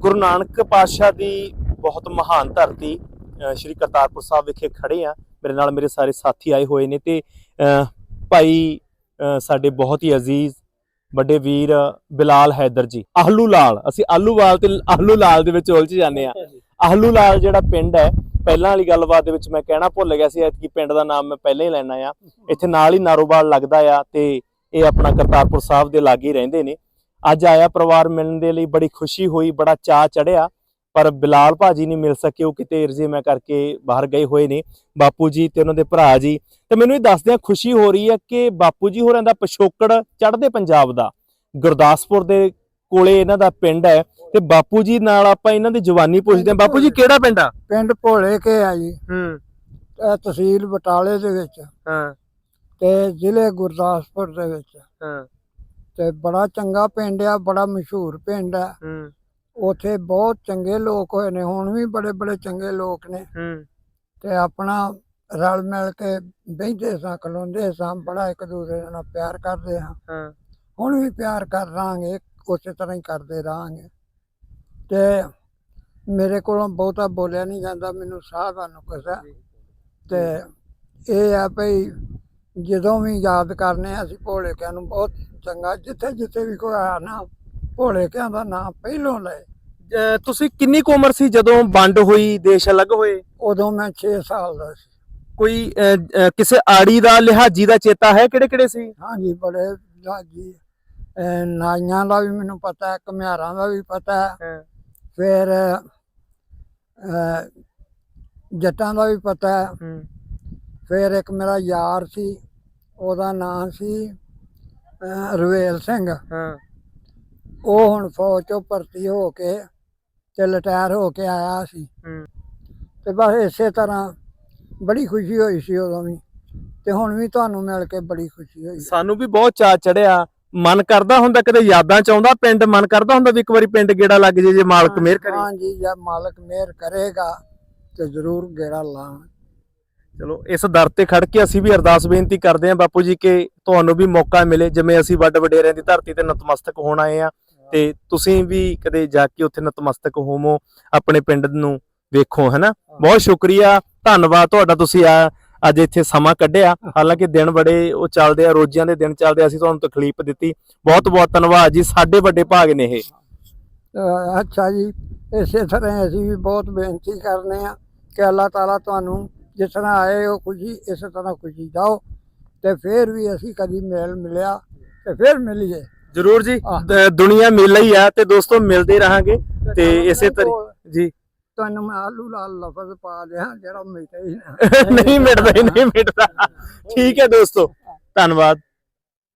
ਗੁਰੂ ਨਾਨਕ ਪਾਤਸ਼ਾਹ ਦੀ ਬਹੁਤ ਮਹਾਨ ਧਰਤੀ ਸ਼੍ਰੀ ਕਰਤਾਰਪੁਰ ਸਾਹਿਬ ਵਿਖੇ ਖੜੇ ਆ। ਮੇਰੇ ਨਾਲ ਮੇਰੇ ਸਾਰੇ ਸਾਥੀ ਆਏ ਹੋਏ ਨੇ ਤੇ ਭਾਈ ਸਾਡੇ ਬਹੁਤ ਹੀ ਅਜ਼ੀਜ਼ ਵੱਡੇ ਵੀਰ ਬਿਲਾਲ ਹੈਦਰ ਜੀ, ਆਹਲੂ ਲਾਲ, ਅਸੀਂ ਆਲੂਵਾਲ ਤੇ ਆਹਲੂ ਲਾਲ ਦੇ ਵਿੱਚ ਉਲਝ ਜਾਂਦੇ ਆ। ਆਹਲੂ ਲਾਲ ਜਿਹੜਾ ਪਿੰਡ ਹੈ, ਪਹਿਲਾਂ ਵਾਲੀ ਗੱਲਬਾਤ ਦੇ ਵਿੱਚ ਮੈਂ ਕਹਿਣਾ ਭੁੱਲ ਗਿਆ ਸੀ ਕਿ ਪਿੰਡ ਦਾ ਨਾਮ ਮੈਂ ਪਹਿਲਾਂ ਹੀ ਲੈਣਾ ਆ। ਇੱਥੇ ਨਾਲ ਹੀ ਨਾਰੋਵਾਲ ਲੱਗਦਾ ਆ ਤੇ ਇਹ ਆਪਣਾ ਕਰਤਾਰਪੁਰ ਸਾਹਿਬ ਦੇ ਲਾਗੇ ਰਹਿੰਦੇ ਨੇ। ਅੱਜ ਆਇਆ ਪਰਿਵਾਰ ਮਿਲਣ ਦੇ ਲਈ, ਬੜੀ ਖੁਸ਼ੀ ਹੋਈ, ਬੜਾ ਚਾਅ ਚੜਿਆ, ਪਰ ਬਿਲਾਲ ਭਾਜੀ ਨਹੀਂ ਮਿਲ ਸਕੇ, ਉਹ ਕਿਤੇ ਰਜੇਮਾ ਕਰਕੇ ਬਾਹਰ ਗਏ ਹੋਏ ਨੇ। ਬਾਪੂ ਜੀ ਤੇ ਉਹਨਾਂ ਦੇ ਭਰਾ ਜੀ, ਤੇ ਮੈਨੂੰ ਇਹ ਦੱਸਦਿਆਂ ਖੁਸ਼ੀ ਹੋ ਰਹੀ ਹੈ ਕਿ ਬਾਪੂ ਜੀ ਹੋਰਾਂ ਦਾ ਪਿਛੋਕੜ ਚੜ੍ਹਦੇ ਪੰਜਾਬ ਦਾ, ਗੁਰਦਾਸਪੁਰ ਦੇ ਕੋਲੇ ਇਹਨਾਂ ਦਾ ਪਿੰਡ ਹੈ। ਤੇ ਬਾਪੂ ਜੀ ਨਾਲ ਆਪਾਂ ਇਹਨਾਂ ਦੀ ਜਵਾਨੀ ਪੁੱਛਦੇ ਹਾਂ। ਬਾਪੂ ਜੀ ਕਿਹੜਾ ਪਿੰਡ ਆ? ਪਿੰਡ ਭੋਲੇ ਕੇ ਆ ਜੀ, ਤਹਿਸੀਲ ਬਟਾਲੇ ਦੇ ਵਿੱਚ ਤੇ ਜ਼ਿਲ੍ਹੇ ਗੁਰਦਾਸਪੁਰ ਦੇ ਵਿੱਚ। ਤੇ ਬੜਾ ਚੰਗਾ ਪਿੰਡ ਆ, ਬੜਾ ਮਸ਼ਹੂਰ ਪਿੰਡ ਆ। ਉੱਥੇ ਬਹੁਤ ਚੰਗੇ ਲੋਕ ਹੋਏ ਨੇ, ਹੁਣ ਵੀ ਬੜੇ ਬੜੇ ਚੰਗੇ ਲੋਕ ਨੇ। ਤੇ ਆਪਣਾ ਰਲ ਮਿਲ ਕੇ ਬਹਿੰਦੇ ਸਾਂ, ਖਲੋਂਦੇ ਸਾਂ, ਬੜਾ ਇੱਕ ਦੂਸਰੇ ਨਾਲ ਪਿਆਰ ਕਰਦੇ ਹਾਂ। ਹੁਣ ਵੀ ਪਿਆਰ ਕਰ ਰਹਾਂਗੇ, ਉਸੇ ਤਰ੍ਹਾਂ ਹੀ ਕਰਦੇ ਰਹਾਂਗੇ। ਤੇ ਮੇਰੇ ਕੋਲੋਂ ਬਹੁਤਾ ਬੋਲਿਆ ਨਹੀਂ ਜਾਂਦਾ, ਮੈਨੂੰ ਸਾਹ ਦਾ ਨੁਕਸ ਹੈ। ਤੇ ਇਹ ਆ ਭਈ ਜਦੋਂ ਵੀ ਯਾਦ ਕਰਨੇ ਅਸੀਂ ਭੋਲੇ ਕਿਆਂ ਨੂੰ ਬਹੁਤ ਚੰਗਾ। ਜਿੱਥੇ ਜਿੱਥੇ ਵੀ ਕੋਈ ਆਇਆ ਨਾ, ਭੋਲੇ ਕਿਆਂ ਦਾ ਨਾਂ ਪਹਿਲੋਂ ਲਏ। ਤੁਸੀਂ ਕਿੰਨੀ ਕੁ ਉਮਰ ਸੀ ਜਦੋਂ ਵੰਡ ਹੋਈ, ਦੇਸ਼ ਅਲੱਗ ਹੋਏ? ਉਦੋਂ ਮੈਂ 6 ਸਾਲ ਦਾ ਸੀ। ਕੋਈ ਕਿਸੇ ਆੜੀ ਦਾ, ਲਿਹਾਜੀ ਦਾ ਚੇਤਾ ਹੈ? ਕਿਹੜੇ ਕਿਹੜੇ ਸੀ? ਹਾਂਜੀ, ਬੜੇ ਲਿਹਾਜੀ, ਨਾਈਆਂ ਦਾ ਵੀ ਮੈਨੂੰ ਪਤਾ ਹੈ, ਘੁਮਿਆਰਾਂ ਦਾ ਵੀ ਪਤਾ ਹੈ, ਫਿਰ ਜੱਟਾਂ ਦਾ ਵੀ ਪਤਾ ਹੈ। ਫਿਰ ਇੱਕ ਮੇਰਾ ਯਾਰ ਸੀ, ਉਹਦਾ ਨਾਂ ਸੀ ਰਵੇਲ ਸਿੰਘ। ਉਹ ਹੁਣ ਫੌਜ ਚੋਂ ਭਰਤੀ ਹੋ ਕੇ ਤੇ ਰਿਟਾਇਰ ਹੋ ਕੇ ਆਇਆ ਸੀ। ਤੇ ਬਸ ਇਸੇ ਤਰ੍ਹਾਂ ਬੜੀ ਖੁਸ਼ੀ ਹੋਈ ਸੀ ਉਦੋਂ ਵੀ, ਤੇ ਹੁਣ ਵੀ ਤੁਹਾਨੂੰ ਮਿਲ ਕੇ ਬੜੀ ਖੁਸ਼ੀ ਹੋਈ। ਸਾਨੂੰ ਵੀ ਬਹੁਤ ਚਾਅ ਚੜਿਆ। ਮਨ ਕਰਦਾ ਹੁੰਦਾ, ਕਦੇ ਯਾਦਾਂ ਚ ਆਉਂਦਾ ਪਿੰਡ, ਮਨ ਕਰਦਾ ਹੁੰਦਾ ਵੀ ਇੱਕ ਵਾਰੀ ਪਿੰਡ ਗੇੜਾ ਲੱਗ ਜੇ, ਜੇ ਮਾਲਕ ਮਿਹਰ ਕਰੇ। ਹਾਂਜੀ, ਜੇ ਮਾਲਕ ਮਿਹਰ ਕਰੇਗਾ ਤੇ ਜ਼ਰੂਰ ਗੇੜਾ ਲਾਵਾਂ। ਚਲੋ, ਇਸ ਦਰ ਤੇ ਖੜ ਕੇ ਅਸੀਂ ਵੀ ਅਰਦਾਸ ਬੇਨਤੀ ਕਰਦੇ ਹਾਂ ਬਾਪੂ ਜੀ ਕਿ ਤੁਹਾਨੂੰ ਵੀ ਮੌਕਾ ਮਿਲੇ, ਜਿਵੇਂ ਅਸੀਂ ਵੱਡ ਵਡੇਰਿਆਂ ਦੀ ਧਰਤੀ ਤੇ ਨਤਮਸਤਕ ਹੋਣ ਆਏ ਆ, ਤੇ ਤੁਸੀਂ ਵੀ ਕਦੇ ਜਾ ਕੇ ਉੱਥੇ ਨਤਮਸਤਕ ਹੋਵੋ, ਆਪਣੇ ਪਿੰਡ ਨੂੰ ਵੇਖੋ, ਹੈਨਾ। ਬਹੁਤ ਸ਼ੁਕਰੀਆ, ਧੰਨਵਾਦ ਤੁਹਾਡਾ, ਤੁਸੀਂ ਅੱਜ ਇੱਥੇ ਸਮਾਂ ਕੱਢਿਆ। ਹਾਲਾਂਕਿ ਦਿਨ ਬੜੇ ਉਹ ਚੱਲਦੇ ਆ, ਰੋਜ਼ਿਆਂ ਦੇ ਦਿਨ ਚੱਲਦੇ, ਅਸੀਂ ਤੁਹਾਨੂੰ ਤਕਲੀਫ ਦਿੱਤੀ। ਬਹੁਤ ਬਹੁਤ ਧੰਨਵਾਦ ਜੀ, ਸਾਡੇ ਵੱਡੇ ਭਾਗ ਨੇ ਇਹ। ਅੱਛਾ ਜੀ, ਇਸੇ ਤਰ੍ਹਾਂ ਅਸੀਂ ਵੀ ਬਹੁਤ ਬੇਨਤੀ ਕਰਨੇ ਆ ਕਿ ਅੱਲਾਹ ਤਾਲਾ ਤੁਹਾਨੂੰ ਜਿਸ ਤਰ੍ਹਾਂ ਆਏ ਹੋ ਖੁਸ਼ੀ, ਇਸੇ ਤਰ੍ਹਾਂ ਖੁਸ਼ੀ ਜਾਓ। ਤੇ ਫਿਰ ਵੀ ਅਸੀਂ ਕਦੀ ਮਿਲਿਆ ਤੇ ਫਿਰ ਮਿਲੀਏ ਜ਼ਰੂਰ ਜੀ। ਦੁਨੀਆ ਮਿਲ ਹੀ ਆ ਤੇ ਦੋਸਤੋ ਮਿਲਦੇ ਰਹਾਂਗੇ ਤੇ ਇਸੇ ਤਰ੍ਹਾਂ ਜੀ। ਤੁਹਾਨੂੰ ਮੈਂ ਆਲੂ ਲਾਲ ਲਫ਼ਜ਼ ਪਾ ਦਿਆਂ, ਜਿਹੜਾ ਮਿਟੇ ਹੀ ਨਹੀਂ ਮਿਟਦਾ, ਨਹੀਂ ਮਿਟਦਾ। ਠੀਕ ਹੈ ਦੋਸਤੋ, ਧੰਨਵਾਦ।